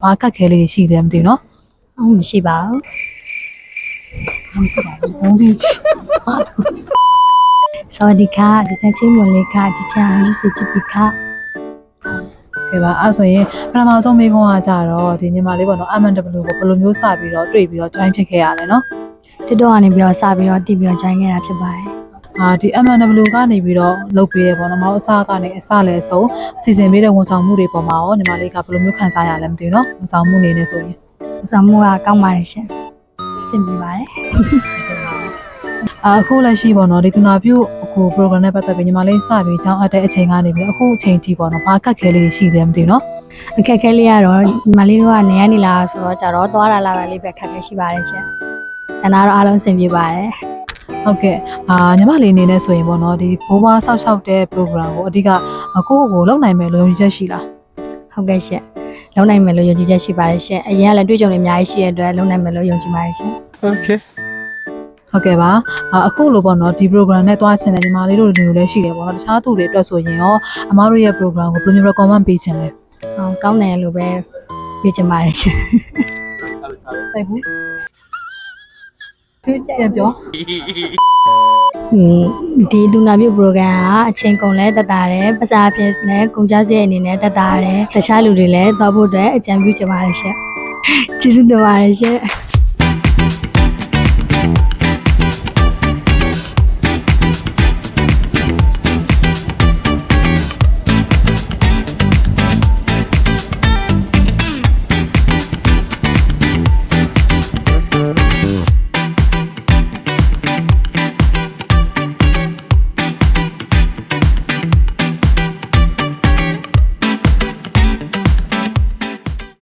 ဘာကတ်ခဲလေးရှိတယ်မသိဘူးနော် ဟုတ်မရှိပါဘူး ဘုံဒီ สวัสดีค่ะดิฉันชื่อมนเลค่ะดิฉันอายุ40ปีค่ะ ကဲပါအဲ့ဆိုရင်ပထမဆုံးမိကုန်းကကြတော့ဒီညီမလေးပေါ့နော် MNW ကိုဘယ်လိုမျိုးစပြီးတော့တွေ့ပြီးတော့ join ဖြစ်ခဲ့ရလဲနော် တက်တော့ကနေပြီးတော့စပြီးတော့တည်ပြီးတော့ join ခဲ့တာဖြစ်ပါတယ် ဒီ MNW ကနေပြီးတော့လုပ်ပေးရပေါ့နော်မဟုတ်အစားကနေအစားလဲဆုံးအစီအစဉ်ပေးတဲ့ဝန်ဆောင်မှုတွေပေါ်မှာရောညီမလေးကဘယ်လိုမျိုးခံစားရလဲမသိဘူးနော်ဝန်ဆောင်မှုနေနေဆိုရင် ။ဆောင်မှုကကောင်းပါတယ်ရှင်။စင်ပြပါတယ် အခုလက်ရှိပေါ့နော်ဒီသူနာပြုအခု program နဲ့ပတ်သက်ပြီးညီမလေးစပြီးကြောင်းအပ်တဲ့အချိန်ကနေပြီးအခုအချိန်ထိပေါ့နော်ဘာကတ်ခဲလေးရှိတယ်မသိဘူးနော် ။အခက်အခဲလေးကတော့ဒီမလေးတို့ကနေရနေလာဆိုတော့ကြတော့သွားလာတာလေးပဲခက်ခဲရှိပါတယ်ရှင်။ကျန်တာတော့အားလုံးစင်ပြပါတယ် ဟုတ်ကဲ့ညီမလေးအနေနဲ့ဆိုရင်ပေါ့နော်ဒီဘိုးဘွားဆောက်ရှောက်တဲ့ program ကိုအဓိကကိုယ့်ကိုလုပ်နိုင်မယ်လို့ယုံကြည်ချက်ရှိလား ။ဟုတ်ကဲ့ရှင်။လုံနိုင်မယ်လို့ယုံကြည်ချက်ရှိပါတယ်ရှင်။အရင်ကလည်းတွေ့ကြုံနေအများကြီးရှိတဲ့အတွက်လုံနိုင်မယ်လို့ယုံကြည်ပါတယ်ရှင်။ Okay. ဟုတ်ကဲ့ပါအခုလိုပေါ့နော်ဒီ program နဲ့တွားချင်တဲ့ညီမလေးတို့လူတွေလည်းရှိတယ်ပေါ့နော်တခြားသူတွေအတွက်ဆိုရင်ရောအမားတို့ရဲ့ program ကိုဘယ်လိုမျိုး recommend ပေးချင်လဲ ကောင်းတယ်လို့ပဲပြောချင်ပါတယ်ရှင် စိတ်ဘူးပြန်ပြော ဒီလူနာပြု program ကအချိန်ကုန်လဲတက်တာတယ်ပစာဖြစ်နဲ့ကုန်ကြစရိတ်အနေနဲ့တက်တာတယ်တခြားလူတွေလည်းသွားဖို့အတွက်အကြံပြုချင်ပါတယ်ရှင်ကျေးဇူးတင်ပါတယ်ရှင်